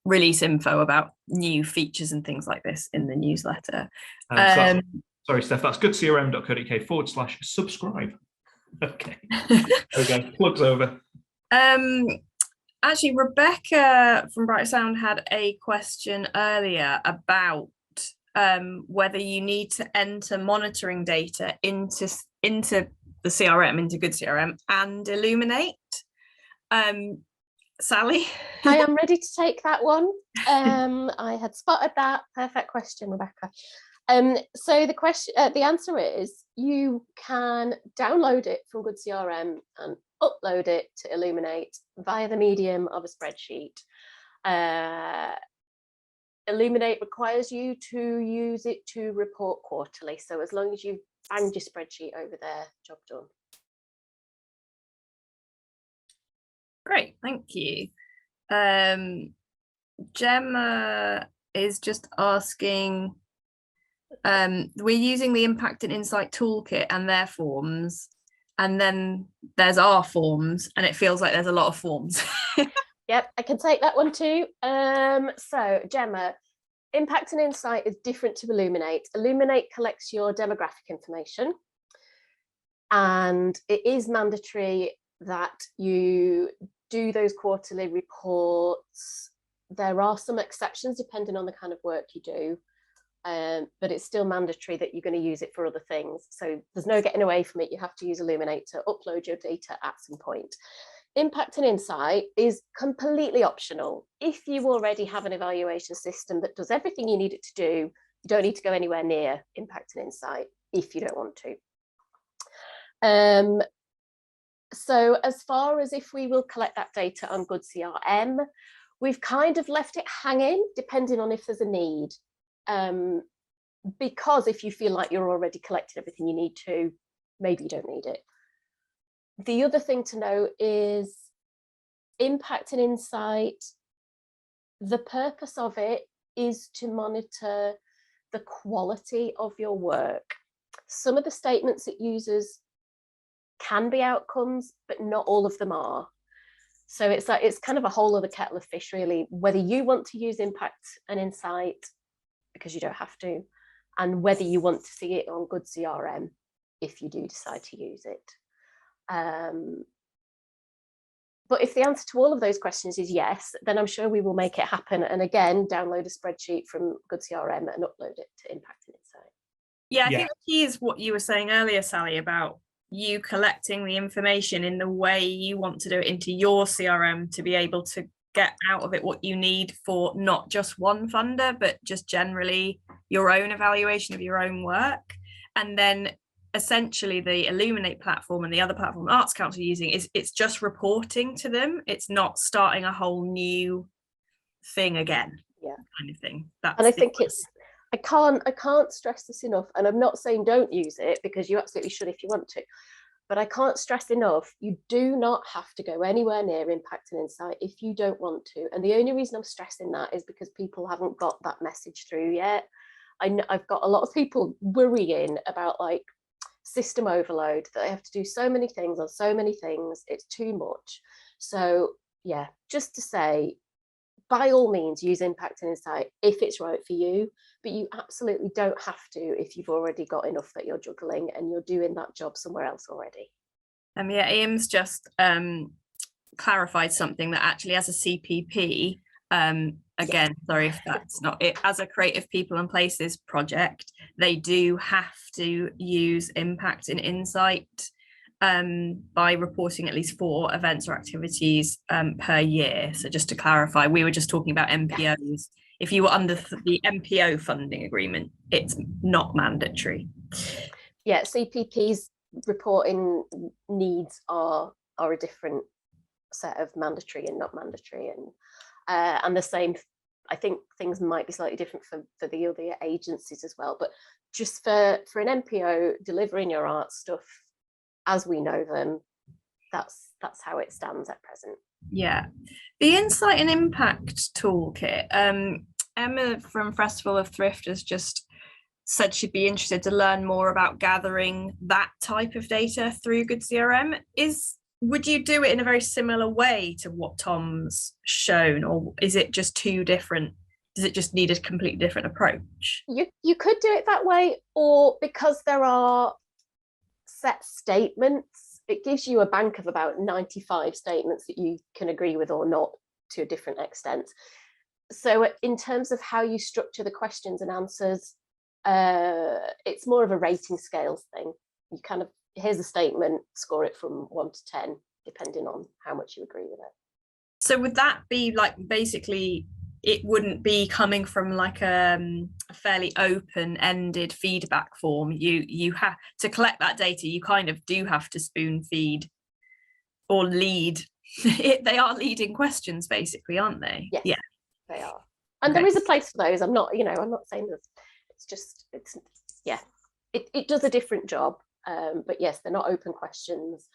A: release info about new features and things like this in the newsletter.
C: Sorry, Steph, that's goodcrm.co.uk/subscribe. Okay. Okay, plugs over.
A: Actually, Rebecca from Bright Sound had a question earlier about whether you need to enter monitoring data into the CRM, into GoodCRM, and Illuminate. Sally?
B: I am ready to take that one. I had spotted that. Perfect question, Rebecca. So the answer is you can download it from GoodCRM and upload it to Illuminate via the medium of a spreadsheet. Illuminate requires you to use it to report quarterly. So as long as you've banged your spreadsheet over there, job done.
A: Great, thank you. Gemma is just asking, we're using the Impact and Insight Toolkit and their forms, and then there's our forms, and it feels like there's a lot of forms.
B: Yep, I can take that one too. So Gemma, Impact and Insight is different to Illuminate. Illuminate collects your demographic information, and it is mandatory that you do those quarterly reports. There are some exceptions depending on the kind of work you do, but it's still mandatory that you're going to use it for other things. So there's no getting away from it. You have to use Illuminate to upload your data at some point. Impact and Insight is completely optional. If you already have an evaluation system that does everything you need it to do, you don't need to go anywhere near Impact and Insight if you don't want to. So as far as if we will collect that data on GoodCRM, we've kind of left it hanging depending on if there's a need. Because if you feel like you're already collecting everything you need to, maybe you don't need it. The other thing to know is Impact and Insight, the purpose of it is to monitor the quality of your work. Some of the statements it uses can be outcomes, but not all of them are. So it's like, it's kind of a whole other kettle of fish, really, whether you want to use Impact and Insight, because you don't have to, and whether you want to see it on GoodCRM if you do decide to use it. But if the answer to all of those questions is yes, then I'm sure we will make it happen. And again, download a spreadsheet from GoodCRM and upload it to Impact and Insight.
A: Yeah, I think the key is what you were saying earlier, Sally, about you collecting the information in the way you want to do it into your CRM to be able to get out of it what you need for not just one funder, but just generally your own evaluation of your own work. And then essentially the Illuminate platform and the other platform Arts Council are using it's just reporting to them. It's not starting a whole new thing again.
B: Yeah,
A: kind of thing.
B: And I think it's, I can't stress this enough, and I'm not saying don't use it, because you absolutely should if you want to, but I can't stress enough, you do not have to go anywhere near Impact and Insight if you don't want to. And the only reason I'm stressing that is because people haven't got that message through yet. I've got a lot of people worrying about like system overload, that they have to do so many things on so many things, it's too much. So yeah, just to say, by all means use Impact and Insight if it's right for you, but you absolutely don't have to if you've already got enough that you're juggling and you're doing that job somewhere else already.
A: Yeah, Ian's just clarified something, that actually as a CPP, again, sorry if that's not it, as a Creative People and Places project, they do have to use Impact and Insight by reporting at least 4 events or activities per year. So just to clarify, we were just talking about MPOs. If you were under the MPO funding agreement, it's not mandatory.
B: Yeah, CPP's reporting needs are a different set of mandatory and not mandatory, and the same, I think things might be slightly different for the other agencies as well, but just for an MPO delivering your art stuff as we know them, that's how it stands at present.
A: Yeah, the Insight and Impact Toolkit. Emma from Festival of Thrift has just said she'd be interested to learn more about gathering that type of data through GoodCRM. Would you do it in a very similar way to what Tom's shown, or is it just too different? Does it just need a completely different approach?
B: You could do it that way, or because there are set statements, it gives you a bank of about 95 statements that you can agree with or not to a different extent. So in terms of how you structure the questions and answers, it's more of a rating scales thing. You kind of, here's a statement, score it from 1 to 10, depending on how much you agree with it.
A: So would that be like, basically, it wouldn't be coming from like a fairly open-ended feedback form? You have to collect that data, you kind of do have to spoon feed or lead. They are leading questions, basically, aren't they?
B: Yes,
A: yeah,
B: they are. And
A: okay.
B: There is a place for those. I'm not saying that. It does a different job. But yes, they're not open questions.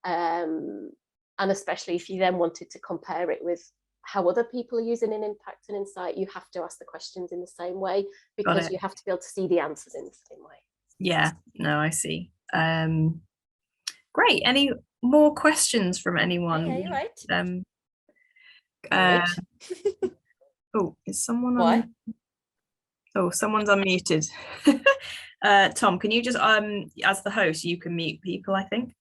B: And especially if you then wanted to compare it with how other people are using an Impact and Insight, you have to ask the questions in the same way, because you have to be able to see the answers in the same way.
A: Yeah, no, I see. Great. Any more questions from anyone?
D: Yeah, you're right.
A: Oh, is someone
D: Why?
A: on? Oh, someone's unmuted. Tom, can you just as the host, you can mute people, I think.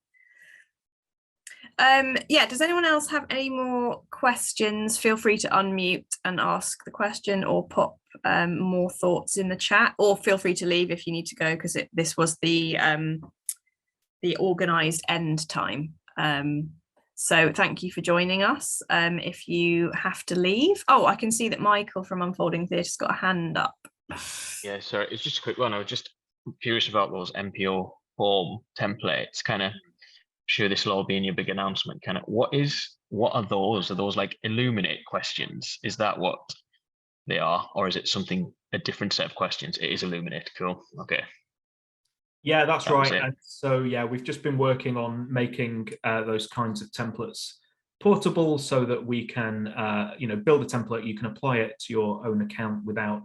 A: Yeah, does anyone else have any more questions? Feel free to unmute and ask the question, or pop more thoughts in the chat, or feel free to leave if you need to go, because this was the organized end time. So thank you for joining us. If you have to leave, I can see that Michael from Unfolding Theatre's got a hand up.
E: Yeah, sorry, it's just a quick one. I was just curious about those MPO form templates. Kind of sure this will all be in your big announcement. Kind of what are those? Are those like Illuminate questions? Is that what they are, or is it a different set of questions? It is Illuminate. Cool. Okay.
C: Yeah, that's right. And so yeah, we've just been working on making those kinds of templates portable, so that we can build a template, you can apply it to your own account without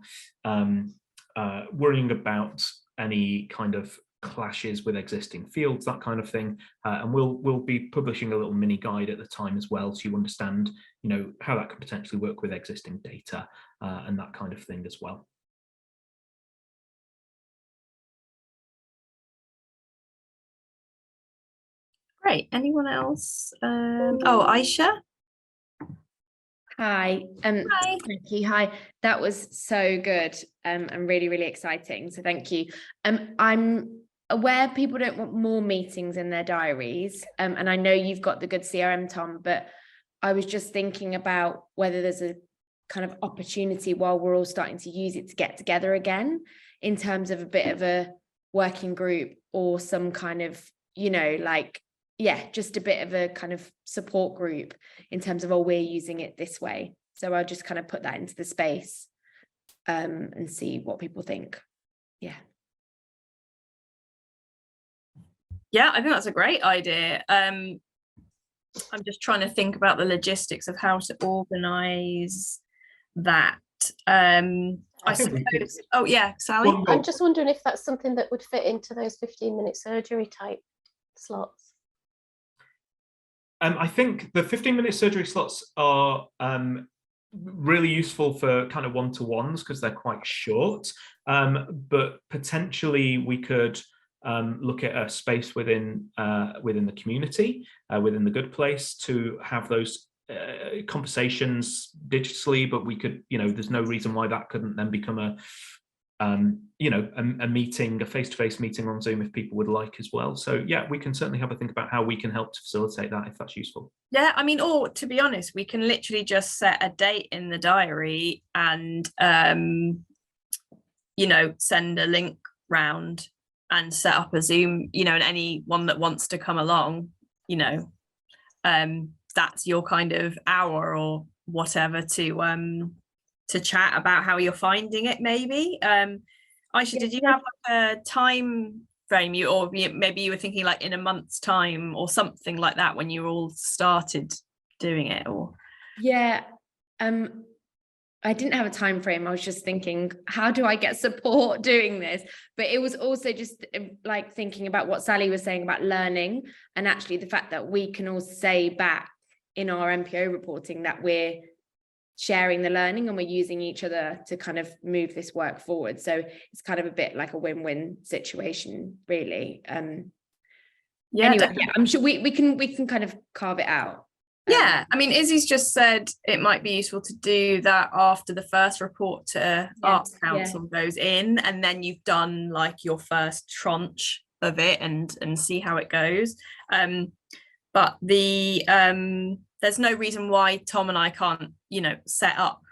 C: worrying about any kind of clashes with existing fields, that kind of thing. And we'll be publishing a little mini guide at the time as well, so you understand how that could potentially work with existing data and that kind of thing as well.
A: Great. Anyone else? Aisha.
F: Hi.
A: Hi.
F: Thank you. Hi. That was so good and really, really exciting. So thank you. I'm aware people don't want more meetings in their diaries. And I know you've got the GoodCRM, Tom, but I was just thinking about whether there's a kind of opportunity while we're all starting to use it to get together again, in terms of a bit of a working group, or some kind of, just a bit of a kind of support group in terms of, we're using it this way. So I'll just kind of put that into the space and see what people think. Yeah.
A: Yeah, I think that's a great idea. I'm just trying to think about the logistics of how to organise that. I suppose. Oh yeah, Sally.
B: I'm just wondering if that's something that would fit into those 15-minute surgery type slots.
C: I think the 15-minute surgery slots are really useful for kind of one-to-ones, because they're quite short. But potentially we could look at a space within the community, within the Good Place, to have those conversations digitally. But we could, there's no reason why that couldn't then become a meeting, a face-to-face meeting on Zoom, if people would like as well. So yeah, we can certainly have a think about how we can help to facilitate that, if that's useful.
A: Yeah, I mean, or to be honest, we can literally just set a date in the diary and send a link round and set up a Zoom, and anyone that wants to come along, that's your kind of hour or whatever to chat about how you're finding it, maybe. Aisha, did you have a time frame you, or maybe you were thinking like in a month's time or something like that when you all started doing it? Or
F: yeah, I didn't have a time frame. I was just thinking, how do I get support doing this? But it was also just like thinking about what Sally was saying about learning, and actually the fact that we can all say back in our MPO reporting that we're sharing the learning and we're using each other to kind of move this work forward. So it's kind of a bit like a win-win situation, really. Anyway, yeah, I'm sure we can kind of carve it out.
A: Yeah, I mean, Izzy's just said it might be useful to do that after the first report to Arts Council goes in, and then you've done like your first tranche of it and see how it goes. But there's no reason why Tom and I can't, set up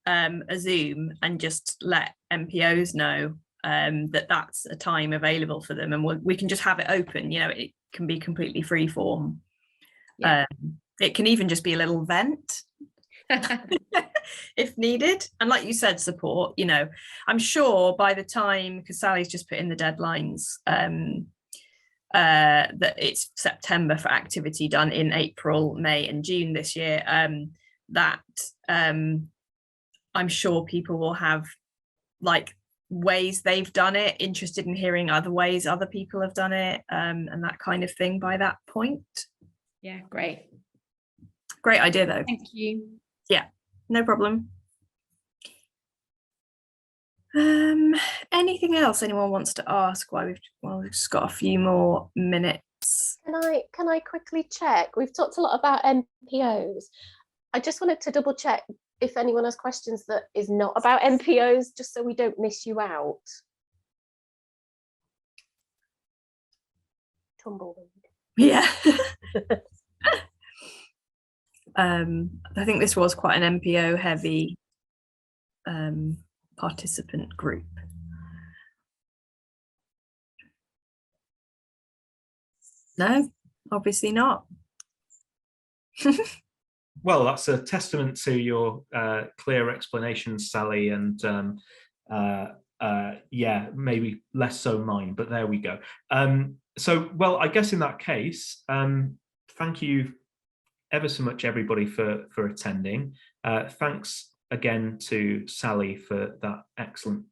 A: a Zoom and just let MPOs know that that's a time available for them, and we can just have it open. It can be completely free form. Yeah. It can even just be a little vent if needed. And like you said, support, I'm sure by the time, because Sally's just put in the deadlines, that it's September for activity done in April, May and June this year, that I'm sure people will have like ways they've done it, interested in hearing other ways other people have done it, and that kind of thing by that point.
F: Yeah, great
A: idea though.
F: Thank you.
A: Yeah, no problem. Anything else anyone wants to ask while we've just got a few more minutes?
B: Can I quickly check? We've talked a lot about MPOs. I just wanted to double check if anyone has questions that is not about MPOs, just so we don't miss you out. Tumbleweed.
A: Yeah. I think this was quite an MPO heavy participant group. No, obviously not.
C: Well, that's a testament to your clear explanations, Sally, and yeah, maybe less so mine, but there we go. So, well, I guess in that case, thank you ever so much, everybody, for attending. Thanks again to Sally for that excellent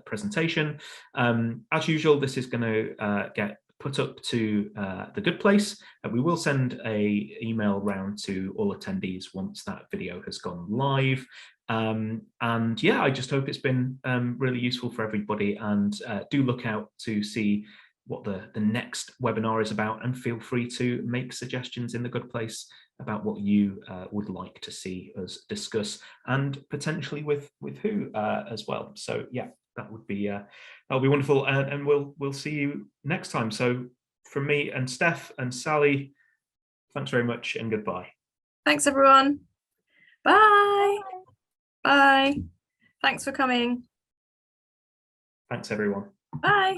C: presentation. As usual, this is going to get put up to the Good Place, and we will send a email round to all attendees once that video has gone live. And yeah, I just hope it's been really useful for everybody, and do look out to see what the next webinar is about, and feel free to make suggestions in the Good Place about what you would like to see us discuss, and potentially with who as well. So yeah, that would be wonderful, and we'll see you next time. So from me and Steph and Sally, thanks very much and goodbye.
A: Thanks everyone. Bye. Bye. Thanks for coming.
C: Thanks everyone.
A: Bye.